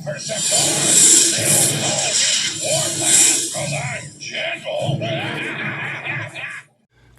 Perceptor. They'll call me Warpath, 'cause I'm gentle.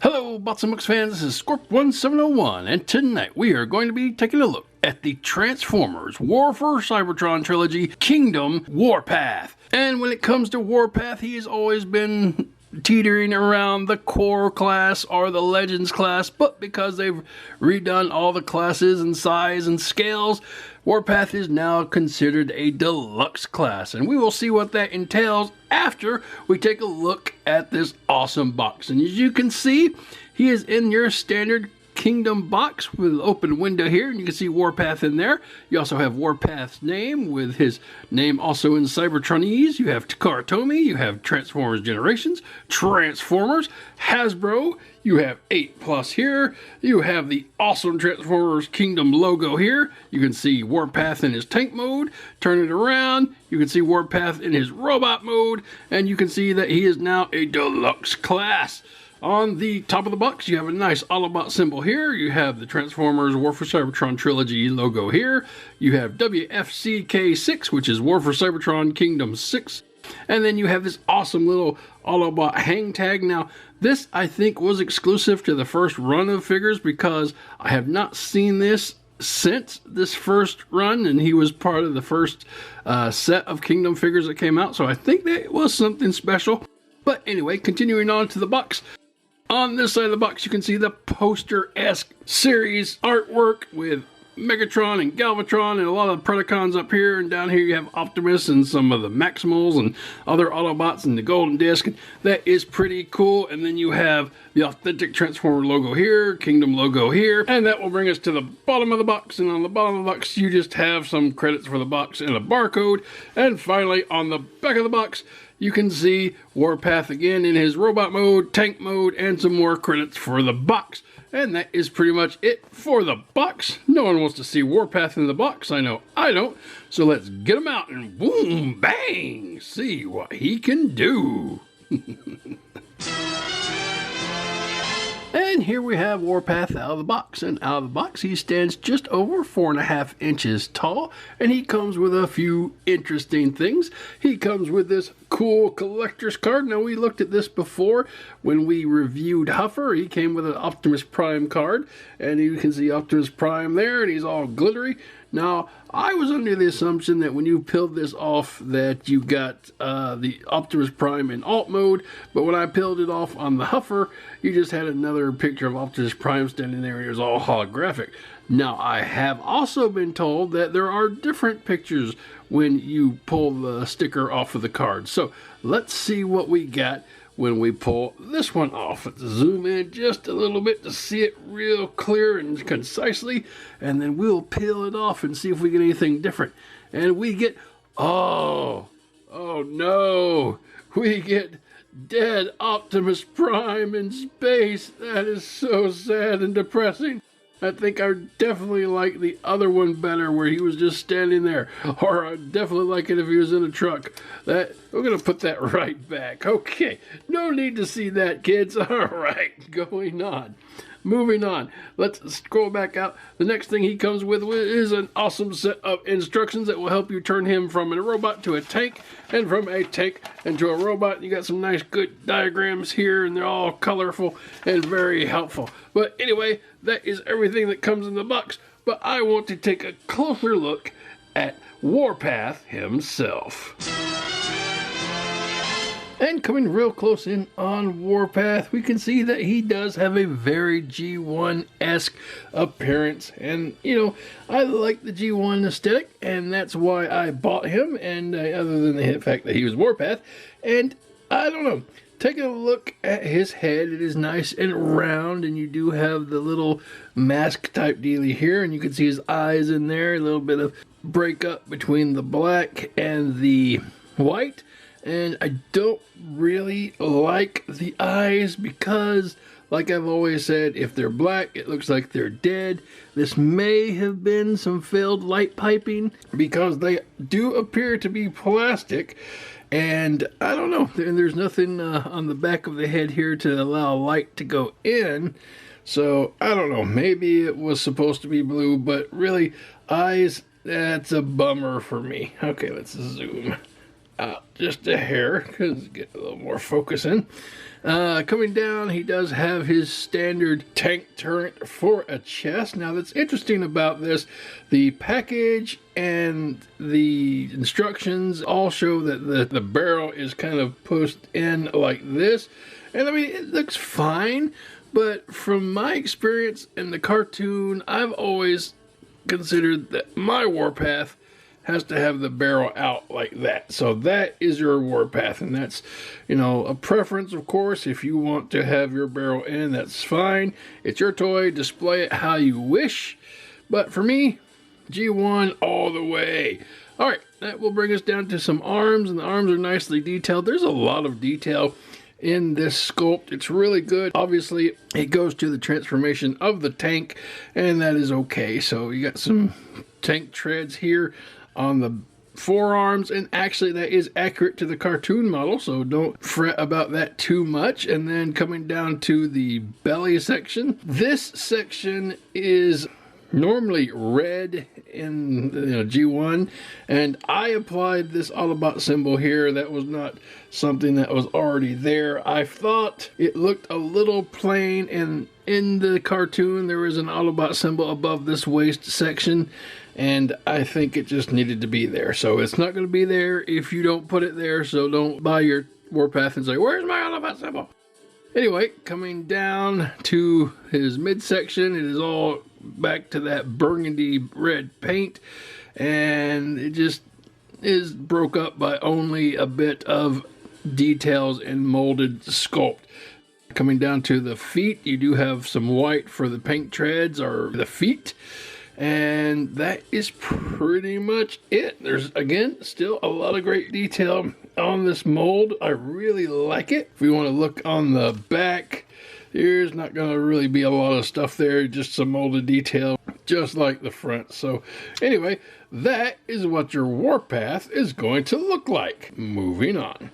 Hello, Bots and Books fans, this is Scorp1701, and tonight we are going to be taking a look at the Transformers War for Cybertron trilogy, Kingdom Warpath. And when it comes to Warpath, he has always been teetering around the core class or the legends class, but because they've redone all the classes and size and scales, Warpath is now considered a deluxe class, and we will see what that entails after we take a look at this awesome box. And as you can see, he is in your standard Kingdom box with an open window here, and you can see Warpath in there. You also have Warpath's name with his name also in Cybertronese. You have Takara Tomy, you have Transformers Generations, Transformers, Hasbro, you have 8+ here, you have the awesome Transformers Kingdom logo here. You can see Warpath in his tank mode. Turn it around, you can see Warpath in his robot mode, and you can see that he is now a deluxe class. On the top of the box, you have a nice Autobot symbol here. You have the Transformers War for Cybertron Trilogy logo here. You have WFCK6, which is War for Cybertron Kingdom 6. And then you have this awesome little Autobot hang tag. Now, this, I think, was exclusive to the first run of figures because I have not seen this since this first run, and he was part of the first set of Kingdom figures that came out. So I think that was something special. But anyway, continuing on to the box. On this side of the box, you can see the poster-esque series artwork with Megatron and Galvatron and a lot of the Predacons up here. And down here you have Optimus and some of the Maximals and other Autobots and the Golden Disc. And that is pretty cool. And then you have the authentic Transformer logo here, Kingdom logo here. And that will bring us to the bottom of the box. And on the bottom of the box, you just have some credits for the box and a barcode. And finally, on the back of the box, you can see Warpath again in his robot mode, tank mode, and some more credits for the box. And that is pretty much it for the box. No one wants to see Warpath in the box. I know I don't. So let's get him out and boom, bang, see what he can do. And here we have Warpath out of the box. And out of the box, he stands just over 4.5 inches tall. And he comes with a few interesting things. He comes with this cool collector's card. Now, we looked at this before when we reviewed Huffer. He came with an Optimus Prime card. And you can see Optimus Prime there, and he's all glittery. Now, I was under the assumption that when you peeled this off that you got the Optimus Prime in alt mode, but when I peeled it off on the Huffer, you just had another picture of Optimus Prime standing there and it was all holographic. Now, I have also been told that there are different pictures when you pull the sticker off of the card. So, let's see what we got when we pull this one off. Let's zoom in just a little bit to see it real clear and concisely, and then we'll peel it off and see if we get anything different. And we get, oh no, we get dead Optimus Prime in space. That is so sad and depressing. I think I definitely like the other one better where he was just standing there. Or I'd definitely like it if he was in a truck. We're going to put that right back. Okay, no need to see that, kids. All right, going on. Moving on. Let's scroll back out. The next thing he comes with is an awesome set of instructions that will help you turn him from a robot to a tank, and from a tank into a robot. You got some nice good diagrams here, and they're all colorful and very helpful. But anyway, that is everything that comes in the box. But I want to take a closer look at Warpath himself. And coming real close in on Warpath, we can see that he does have a very G1-esque appearance. And, you know, I like the G1 aesthetic, and that's why I bought him, and other than the fact that he was Warpath. And, I don't know, taking a look at his head, it is nice and round, and you do have the little mask type dealie here, and you can see his eyes in there, a little bit of breakup between the black and the white. And I don't really like the eyes because, like I've always said, if they're black, it looks like they're dead. This may have been some failed light piping because they do appear to be plastic. And I don't know, there's nothing on the back of the head here to allow light to go in. So I don't know, maybe it was supposed to be blue, but really, eyes That's a bummer for me. Okay, let's zoom out just a hair because get a little more focus in. Coming down, he does have his standard tank turret for a chest. Now, that's interesting about this. The package and the instructions all show that the barrel is kind of pushed in like this. And I mean, it looks fine, but from my experience in the cartoon, I've always considered that my Warpath has to have the barrel out like that. So that is your Warpath, and that's, you know, a preference, of course. If you want to have your barrel in, that's fine. It's your toy. Display it how you wish. But for me, G1 all the way. All right, that will bring us down to some arms, and the arms are nicely detailed. There's a lot of detail in this sculpt. It's really good. Obviously, it goes to the transformation of the tank, and that is okay. So you got some tank treads here on the forearms, and actually that is accurate to the cartoon model, so don't fret about that too much. And then coming down to the belly section, this section is normally red in G1, and I applied this Autobot symbol here. That was not something that was already there. I thought it looked a little plain, and in the cartoon there is an Autobot symbol above this waist section, and I think it just needed to be there. So it's not going to be there if you don't put it there, so don't buy your Warpath and say, where's my Autobot symbol? Anyway, coming down to his midsection, it is all back to that burgundy red paint, and it just is broke up by only a bit of details and molded sculpt. Coming down to the feet, you do have some white for the paint treads or the feet, and that is pretty much it. There's, again, still a lot of great detail on this mold. I really like it. If we want to look on the back, there's not going to really be a lot of stuff there, just some molded detail, just like the front. So anyway, that is what your Warpath is going to look like. Moving on.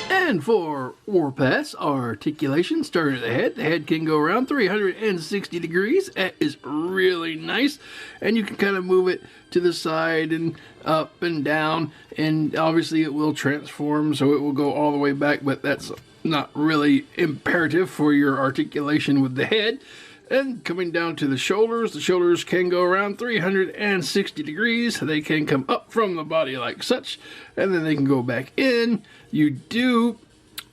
And for Warpath's articulation, start at the head. The head can go around 360 degrees. That is really nice. And you can kind of move it to the side and up and down. And obviously it will transform, so it will go all the way back, but that's not really imperative for your articulation with the head. And coming down to the shoulders can go around 360 degrees. They can come up from the body like such, and then they can go back in. You do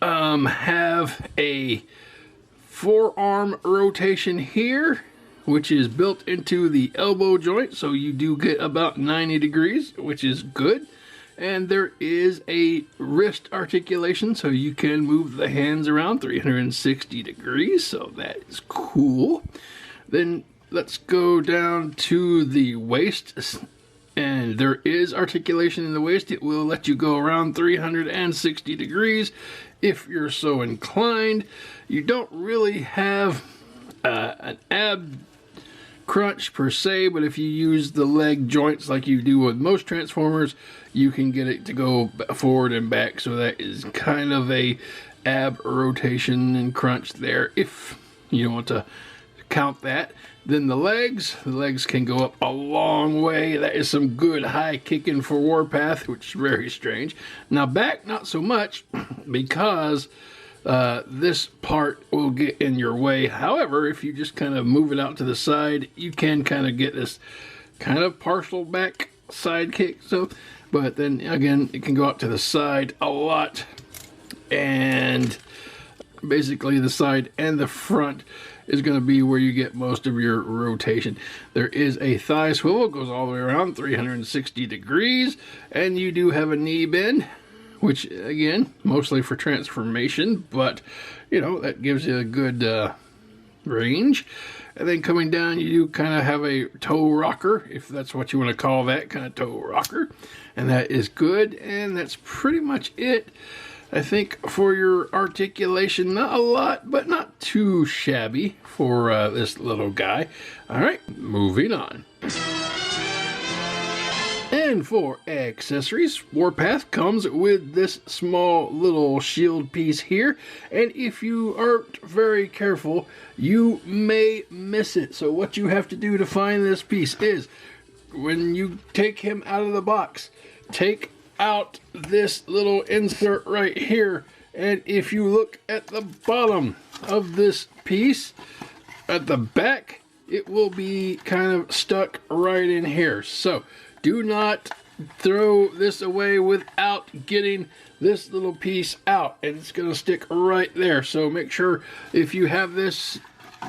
have a forearm rotation here, which is built into the elbow joint, so you do get about 90 degrees, which is good. And there is a wrist articulation, so you can move the hands around 360 degrees, so that is cool. Then let's go down to the waist, and there is articulation in the waist. It will let you go around 360 degrees if you're so inclined. You don't really have an ab crunch per se, but if you use the leg joints like you do with most Transformers, you can get it to go forward and back. So that is kind of a ab rotation and crunch there, if you want to count that. Then the legs can go up a long way. That is some good high kicking for Warpath, which is very strange. Now back, not so much, because this part will get in your way. However, if you just kind of move it out to the side, you can kind of get this kind of partial back side kick. So, but then again, it can go out to the side a lot, and basically the side and the front is going to be where you get most of your rotation. There is a thigh swivel, goes all the way around 360 degrees, and you do have a knee bend, which again, mostly for transformation, but you know, that gives you a good range. And then coming down, you do kind of have a toe rocker, if that's what you want to call that, kind of toe rocker, and that is good. And that's pretty much it, I think, for your articulation. Not a lot, but not too shabby for this little guy. All right, moving on. And for accessories, Warpath comes with this small little shield piece here, and if you aren't very careful, you may miss it. So what you have to do to find this piece is, when you take him out of the box, take out this little insert right here, and if you look at the bottom of this piece, at the back, it will be kind of stuck right in here. So do not throw this away without getting this little piece out, and it's going to stick right there. So make sure if you have this,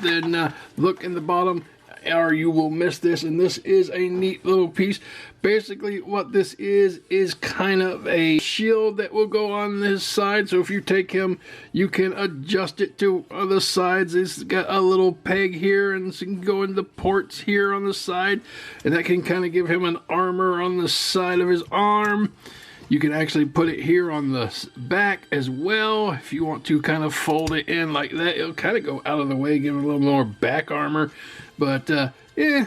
then look in the bottom, or you will miss this. And this is a neat little piece. Basically what this is kind of a shield that will go on this side. So if you take him, you can adjust it to the sides. It's got a little peg here, and so you can go into the ports here on the side, and that can kind of give him an armor on the side of his arm. You can actually put it here on the back as well if you want to kind of fold it in like that. It'll kind of go out of the way, give it a little more back armor. But yeah,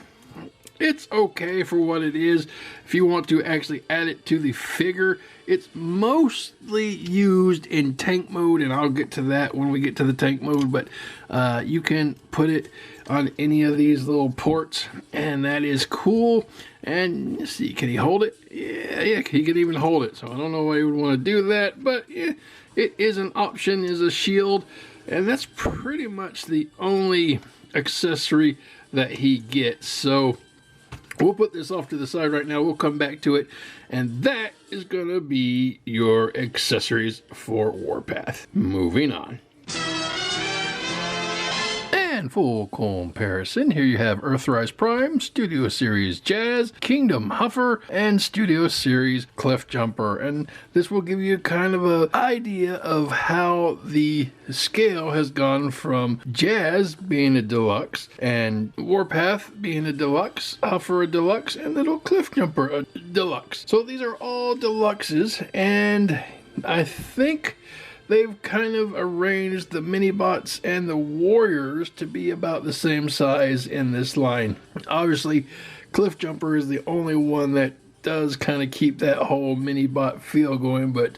it's okay for what it is. If you want to actually add it to the figure, it's mostly used in tank mode, and I'll get to that when we get to the tank mode. But you can put it on any of these little ports, and that is cool. And let's see, can he hold it? Yeah, he can even hold it. So I don't know why you would want to do that, but yeah, it is an option as a shield, and that's pretty much the only accessory that he gets. So we'll put this off to the side right now. We'll come back to it, and that is going to be your accessories for Warpath. Moving on. And full comparison, here you have Earthrise Prime, Studio Series Jazz, Kingdom Huffer, and Studio Series Cliffjumper. And this will give you kind of an idea of how the scale has gone from Jazz being a deluxe, and Warpath being a deluxe, Huffer a deluxe, and little Cliffjumper a deluxe. So these are all deluxes, and I think they've kind of arranged the mini-bots and the warriors to be about the same size in this line. Obviously, Cliffjumper is the only one that does kind of keep that whole mini-bot feel going, but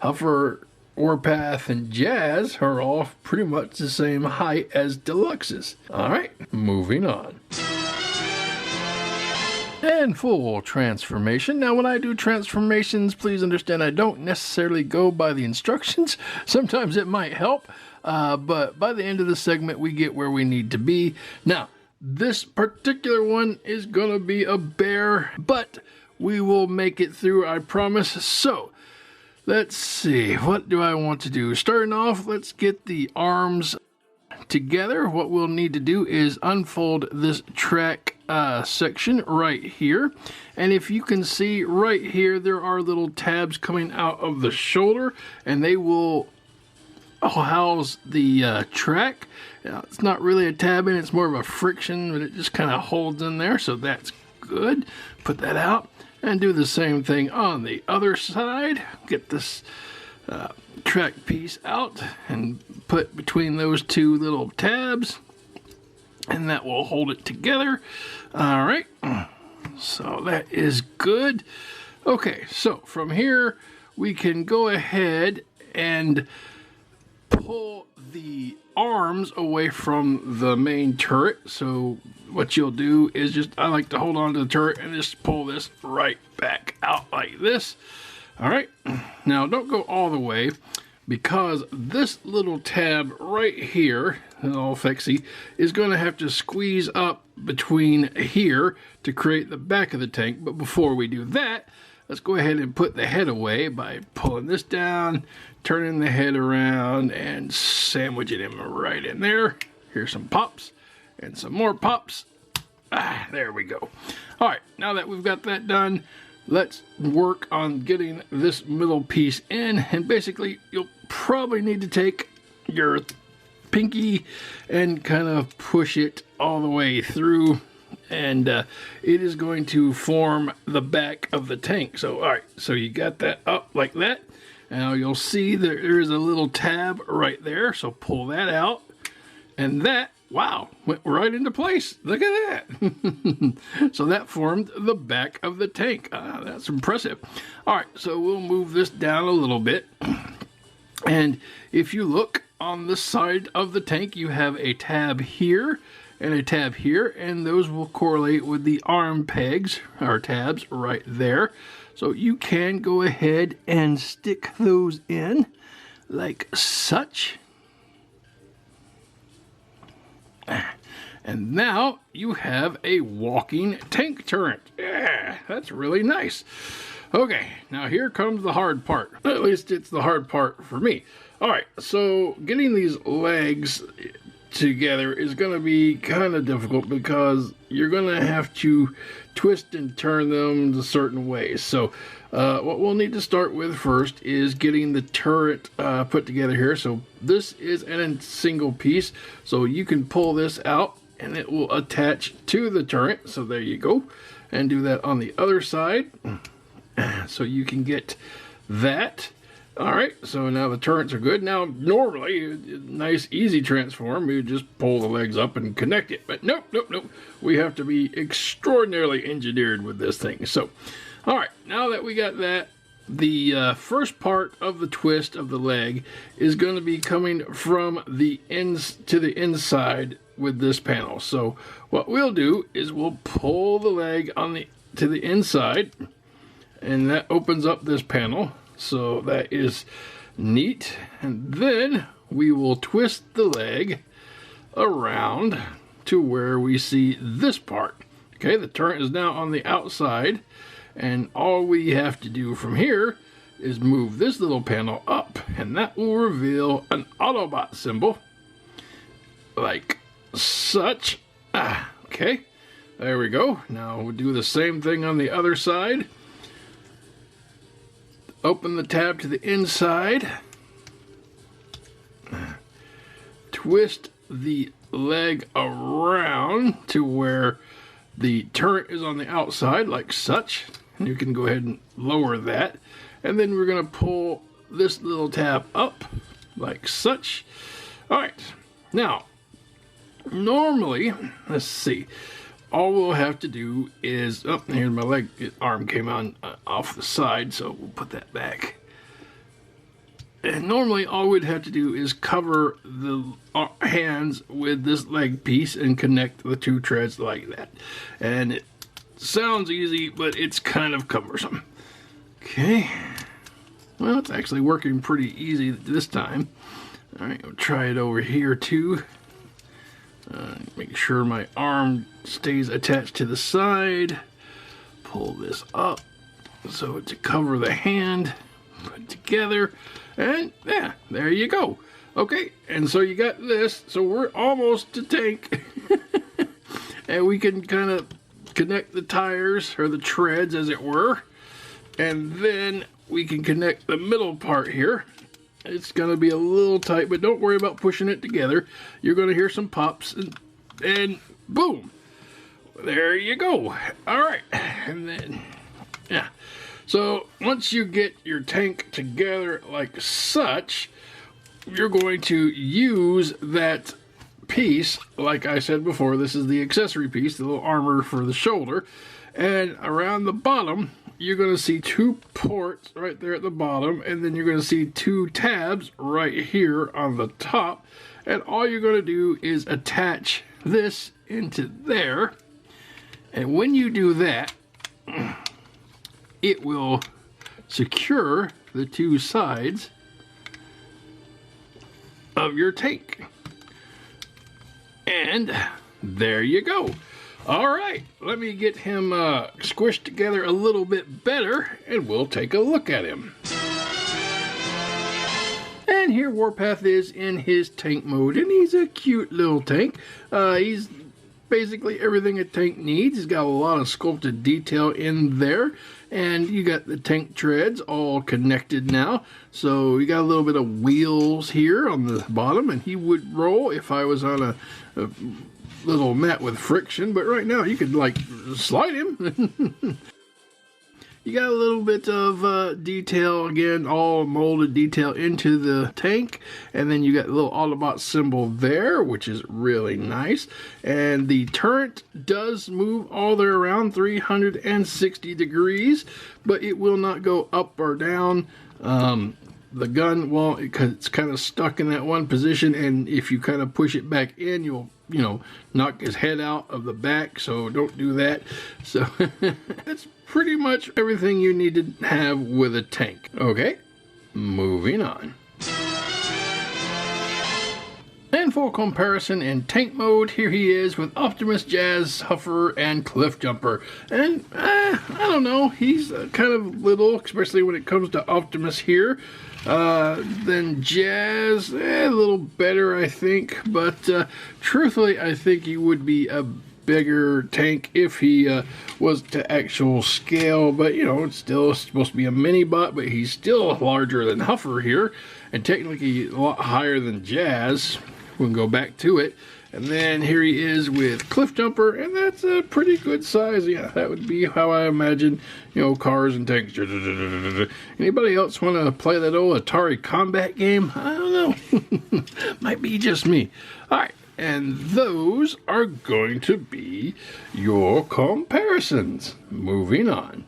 Huffer, Warpath, and Jazz are all pretty much the same height as deluxes. Alright, moving on. And full transformation. Now, when I do transformations, please understand I don't necessarily go by the instructions. Sometimes it might help, but by the end of the segment, we get where we need to be. Now, this particular one is going to be a bear, but we will make it through, I promise. So, let's see. What do I want to do? Starting off, let's get the arms together. What we'll need to do is unfold this track section right here, and if you can see right here, there are little tabs coming out of the shoulder, and they will house the track. It's not really a tabbing, it's more of a friction, but it just kind of holds in there, so that's good. Put that out and do the same thing on the other side. Get this track piece out and put between those two little tabs, and that will hold it together. All right, so that is good. Okay, so from here we can go ahead and pull the arms away from the main turret. So what you'll do is just, I like to hold on to the turret and just pull this right back out like this. All right, now don't go all the way, because this little tab right here, all fexy, is going to have to squeeze up between here to create the back of the tank. But before we do that, let's go ahead and put the head away by pulling this down, turning the head around, and sandwiching him right in there. Here's some pops and some more pops. There we go. All right, now that we've got that done, let's work on getting this middle piece in. And basically, you'll probably need to take your pinky and kind of push it all the way through, and it is going to form the back of the tank. So, all right, so you got that up like that. Now you'll see there is a little tab right there, so pull that out, and that wow, went right into place. Look at that. So that formed the back of the tank. That's impressive. All right, so we'll move this down a little bit. And if you look on the side of the tank, you have a tab here and a tab here, and those will correlate with the arm pegs or tabs right there. So you can go ahead and stick those in like such. And now you have a walking tank turret. Yeah, that's really nice. Okay, now here comes the hard part. At least it's the hard part for me. All right, so getting these legs together is going to be kind of difficult because you're going to have to twist and turn them a certain ways. So what we'll need to start with first is getting the turret put together here. So this is a single piece, so you can pull this out and it will attach to the turret. So there you go, and do that on the other side. So you can get that. All right, so now the turrets are good. Now, normally, nice, easy transform, we would just pull the legs up and connect it. But nope. We have to be extraordinarily engineered with this thing. So, all right, now that we got that, the first part of the twist of the leg is going to be coming from the ends to the inside with this panel. So what we'll do is we'll pull the leg to the inside, and that opens up this panel. So that is neat. And then we will twist the leg around to where we see this part. Okay, the turret is now on the outside, and all we have to do from here is move this little panel up, and that will reveal an Autobot symbol like such. Okay, there we go. Now we'll do the same thing on the other side. Open the tab to the inside, twist the leg around to where the turret is on the outside like such, and you can go ahead and lower that, and then we're going to pull this little tab up like such. All right, now normally, let's see, all we'll have to do is, oh, here's my arm came on off the side, so we'll put that back. And normally all we'd have to do is cover the hands with this leg piece and connect the two treads like that. And it sounds easy, but it's kind of cumbersome. Okay. Well, it's actually working pretty easy this time. All right, we'll try it over here too. Make sure my arm stays attached to the side. Pull this up so to cover the hand. Put it together, and yeah, there you go. Okay, and so you got this. So we're almost to tank, and we can kind of connect the tires or the treads, as it were, and then we can connect the middle part here. It's going to be a little tight, but don't worry about pushing it together. You're going to hear some pops, and boom. There you go. All right. And then, yeah. So once you get your tank together like such, you're going to use that piece. Like I said before, this is the accessory piece, the little armor for the shoulder. And around the bottom, you're going to see two ports right there at the bottom, and then you're going to see two tabs right here on the top. And all you're going to do is attach this into there. And when you do that, it will secure the two sides of your tank. And there you go. All right, let me get him squished together a little bit better, and we'll take a look at him. And here Warpath is in his tank mode, and he's a cute little tank. He's basically everything a tank needs. He's got a lot of sculpted detail in there, and you got the tank treads all connected now. So you got a little bit of wheels here on the bottom, and he would roll if I was on a little mat with friction, but right now you could like slide him. You got a little bit of detail, again, all molded detail into the tank. And then you got a little Autobot symbol there, which is really nice. And the turret does move all the way around 360 degrees, but it will not go up or down. The gun won't, because it's kind of stuck in that one position, and if you kind of push it back in, you'll, knock his head out of the back, so don't do that. So that's pretty much everything you need to have with a tank. Okay, moving on. And for comparison in tank mode, here he is with Optimus, Jazz, Huffer, and Cliff Jumper. And I don't know, he's kind of little, especially when it comes to Optimus here. Then Jazz, a little better, I think. But truthfully, I think he would be a bigger tank if he was to actual scale. But, it's still supposed to be a mini bot, but he's still larger than Huffer here. And technically a lot higher than Jazz. We can go back to it. And then here he is with Cliff Jumper, and that's a pretty good size. Yeah, that would be how I imagine, cars and tanks. Anybody else want to play that old Atari Combat game? I don't know. Might be just me. All right, and those are going to be your comparisons. Moving on.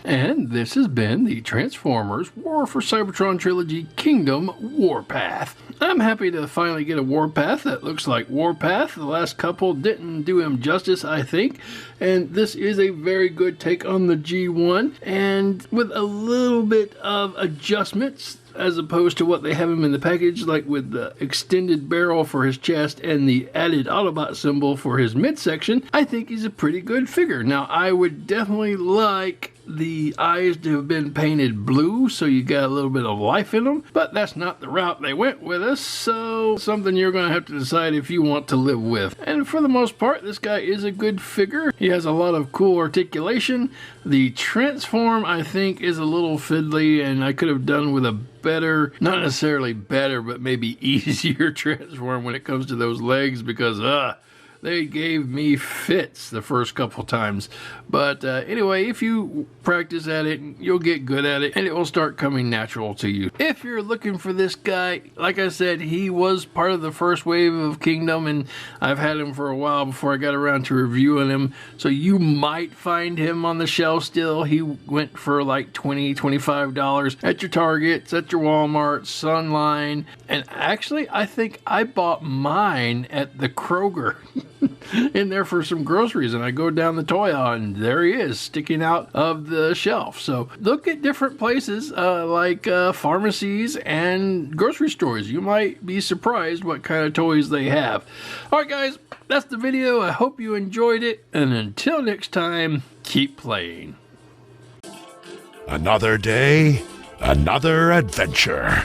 And this has been the Transformers War for Cybertron Trilogy Kingdom Warpath. I'm happy to finally get a Warpath that looks like Warpath. The last couple didn't do him justice, I think. And this is a very good take on the G1. And with a little bit of adjustments as opposed to what they have him in the package, like with the extended barrel for his chest and the added Autobot symbol for his midsection, I think he's a pretty good figure. Now, I would definitely like the eyes to have been painted blue, so you got a little bit of life in them, but that's not the route they went with us, so something you're going to have to decide if you want to live with. And for the most part, this guy is a good figure. He has a lot of cool articulation. The transform, I think, is a little fiddly, and I could have done with a better, not necessarily better, but maybe easier transform when it comes to those legs, because they gave me fits the first couple times. But anyway, if you practice at it, you'll get good at it, and it will start coming natural to you. If you're looking for this guy, like I said, he was part of the first wave of Kingdom, and I've had him for a while before I got around to reviewing him. So you might find him on the shelf still. He went for like $20, $25 at your Targets, at your Walmart, Sunline. And actually, I think I bought mine at the Kroger. In there for some groceries, and I go down the toy aisle and there he is sticking out of the shelf. So look at different places like pharmacies and grocery stores. You might be surprised what kind of toys they have. Alright guys, that's the video. I hope you enjoyed it, and until next time, keep playing. Another day, another adventure.